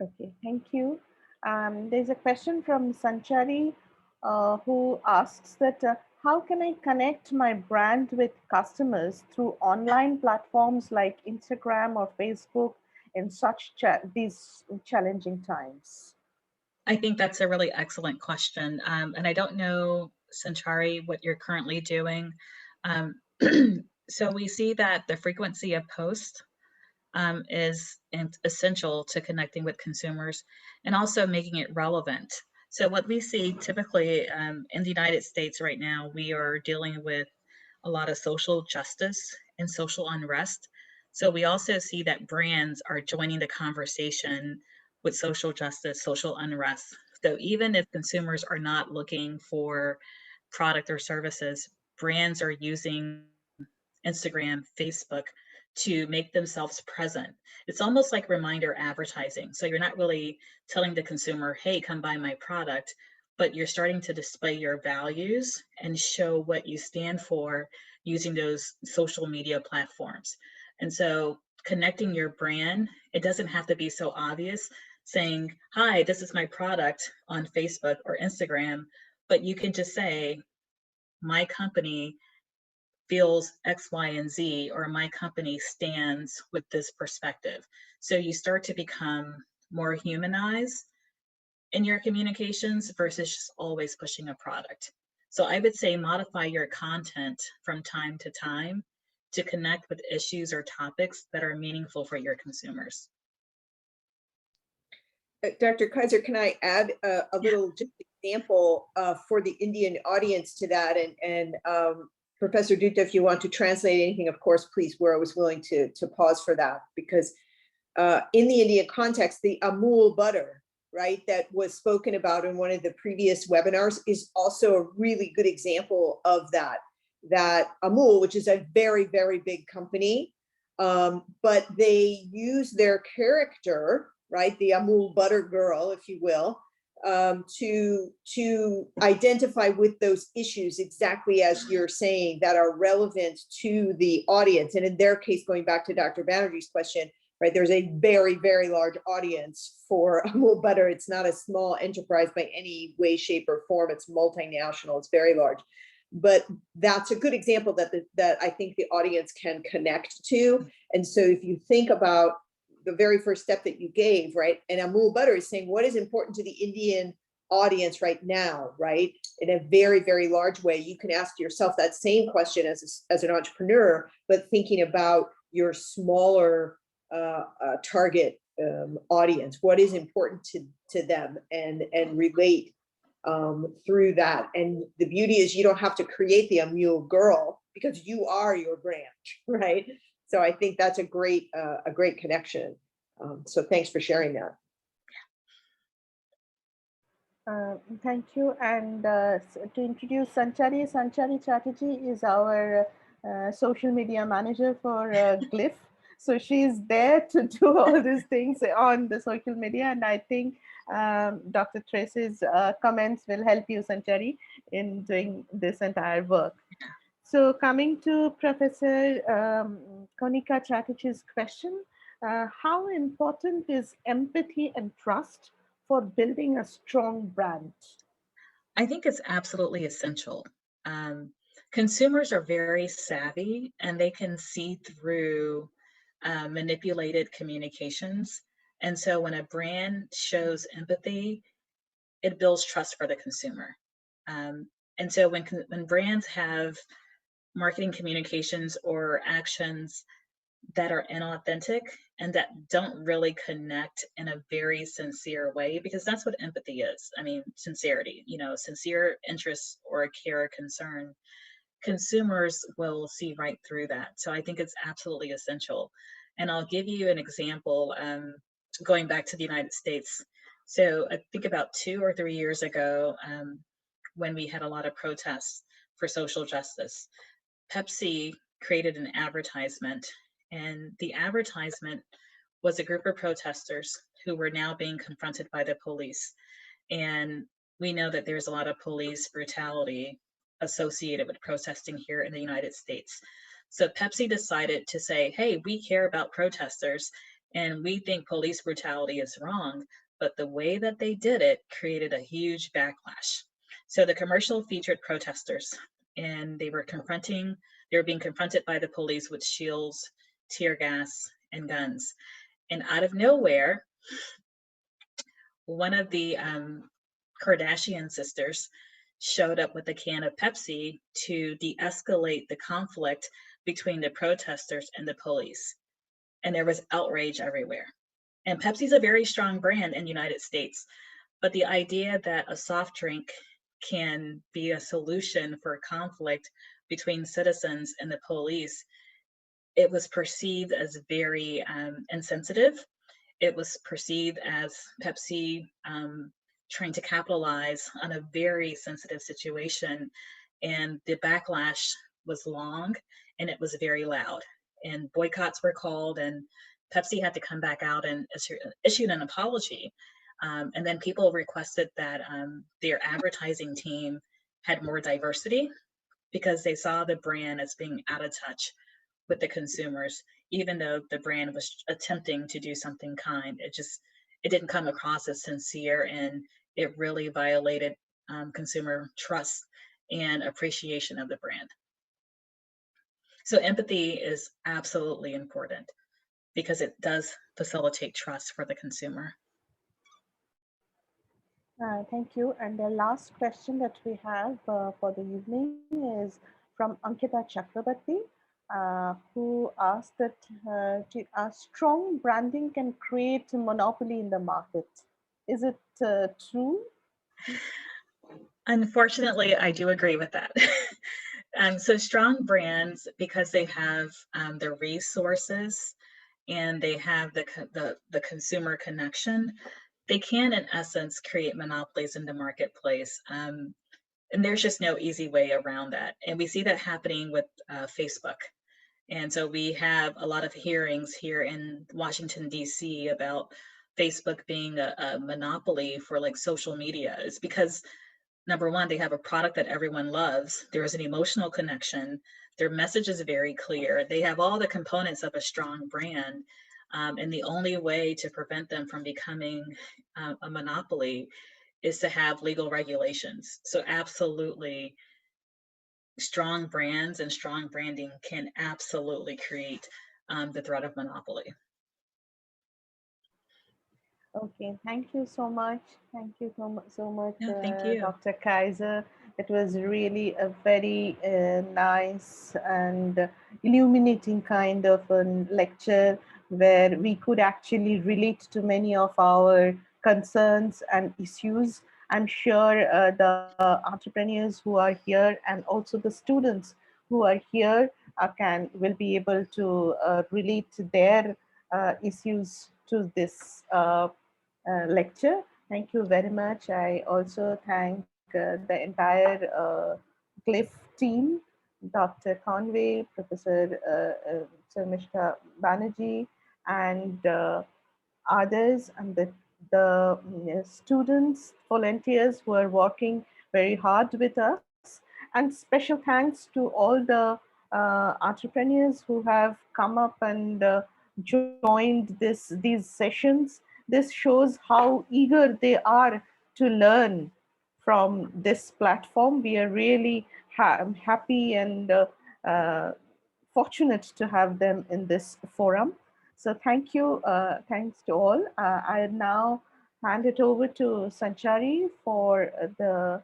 Okay, thank you. There's a question from Sanchari who asks that how can I connect my brand with customers through online platforms like Instagram or Facebook in such these challenging times? I think that's a really excellent question. And I don't know, Sanchari, what you're currently doing. So we see that the frequency of posts is essential to connecting with consumers and also making it relevant. So what we see typically in the United States right now, we are dealing with a lot of social justice and social unrest. So we also see that brands are joining the conversation with social justice, social unrest. So even if consumers are not looking for product or services, brands are using Instagram, Facebook to make themselves present. It's almost like reminder advertising. So you're not really telling the consumer, hey, come buy my product, but you're starting to display your values and show what you stand for using those social media platforms. And so connecting your brand, it doesn't have to be so obvious saying, hi, this is my product on Facebook or Instagram, but you can just say, my company feels X, Y, and Z, or my company stands with this perspective. So you start to become more humanized in your communications versus just always pushing a product. So I would say modify your content from time to time to connect with issues or topics that are meaningful for your consumers. Dr. Kizer, can I add a little just example for the Indian audience to that? And Professor Dutta, if you want to translate anything, of course, please, we're always willing to pause for that, because in the Indian context, the Amul butter, right, that was spoken about in one of the previous webinars is also a really good example of that. That Amul, which is a very, very big company, but they use their character, right, the Amul butter girl, if you will, to identify with those issues exactly as you're saying that are relevant to the audience. And in their case, going back to Dr. Banerjee's question, right, there's a very, very large audience for Amul butter. It's not a small enterprise by any way, shape, or form. It's multinational. It's very large. But that's a good example that I think the audience can connect to. And so if you think about the very first step that you gave, right, and Amul butter is saying what is important to the Indian audience right now, right, in a very, very large way, you can ask yourself that same question as an entrepreneur, but thinking about your smaller target audience. What is important to them, and relate through that. And the beauty is you don't have to create the Amul girl because you are your brand, right? So I think that's a great connection. So thanks for sharing that. Thank you. And to introduce Sanchari, Sanchari Chatterjee is our social media manager for GLIIF. So she's there to do all these things on the social media. And I think Dr. Tracy's comments will help you, Sanchari, in doing this entire work. So coming to Professor Konika Chatterjee's question, how important is empathy and trust for building a strong brand? I think it's absolutely essential. Consumers are very savvy and they can see through manipulated communications. And so when a brand shows empathy, it builds trust for the consumer. And so when brands have marketing communications or actions that are inauthentic and that don't really connect in a very sincere way, because that's what empathy is. I mean, sincerity, sincere interest or care or concern, consumers will see right through that. So I think it's absolutely essential. And I'll give you an example, going back to the United States. So I think about 2 or 3 years ago, when we had a lot of protests for social justice, Pepsi created an advertisement, and the advertisement was a group of protesters who were now being confronted by the police. And we know that there's a lot of police brutality associated with protesting here in the United States. So Pepsi decided to say, hey, we care about protesters and we think police brutality is wrong, but the way that they did it created a huge backlash. So the commercial featured protesters, and they were being confronted by the police with shields, tear gas, and guns. And out of nowhere, one of the Kardashian sisters showed up with a can of Pepsi to de-escalate the conflict between the protesters and the police. And there was outrage everywhere. And Pepsi's a very strong brand in the United States, but the idea that a soft drink can be a solution for conflict between citizens and the police, it was perceived as very insensitive. It was perceived as Pepsi trying to capitalize on a very sensitive situation. And the backlash was long and it was very loud. And boycotts were called, and Pepsi had to come back out and issued an apology. And then people requested that their advertising team had more diversity because they saw the brand as being out of touch with the consumers, even though the brand was attempting to do something kind. It didn't come across as sincere, and it really violated consumer trust and appreciation of the brand. So empathy is absolutely important because it does facilitate trust for the consumer. Thank you. And the last question that we have for the evening is from Ankita Chakrabarti, who asked that a strong branding can create a monopoly in the market. Is it true? Unfortunately, I do agree with that. So strong brands, because they have the resources and they have the consumer connection, they can, in essence, create monopolies in the marketplace. And there's just no easy way around that. And we see that happening with Facebook. And so we have a lot of hearings here in Washington, D.C. about Facebook being a monopoly for like social media. It's because, number one, they have a product that everyone loves. There is an emotional connection. Their message is very clear. They have all the components of a strong brand. And the only way to prevent them from becoming a monopoly is to have legal regulations. So absolutely, strong brands and strong branding can absolutely create the threat of monopoly. Okay, thank you so much. Thank you so much, No, thank you. Dr. Kizer. It was really a very nice and illuminating kind of a lecture where we could actually relate to many of our concerns and issues. I'm sure the entrepreneurs who are here and also the students who are here will be able to relate their issues to this lecture. Thank you very much. I also thank the entire GLIIF team, Dr. Conway, Professor Sarmishta Banerjee, and others, and the students, volunteers who are working very hard with us. And special thanks to all the entrepreneurs who have come up and joined these sessions. This shows how eager they are to learn from this platform. We are really happy and fortunate to have them in this forum. So thank you, thanks to all. I now hand it over to Sanchari for the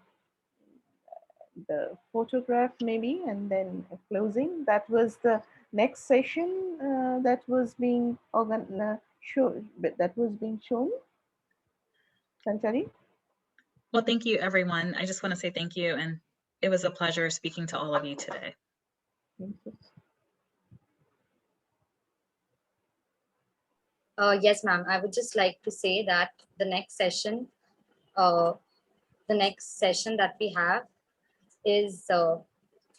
photograph maybe, and then a closing. That was the next session that was being shown. Sanchari? Well, thank you, everyone. I just want to say thank you, and it was a pleasure speaking to all of you today. Thank you. Yes, ma'am. I would just like to say that the next session that we have is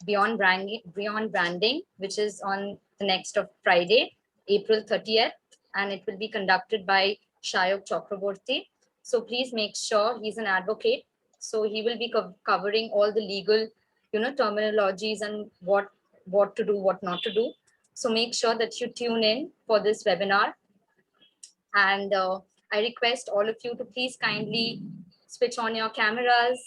beyond branding, which is on the next of Friday, April 30th, and it will be conducted by Shayok Chakraborty. So please make sure he's an advocate. So he will be covering all the legal, terminologies and what to do, what not to do. So make sure that you tune in for this webinar. And I request all of you to please kindly switch on your cameras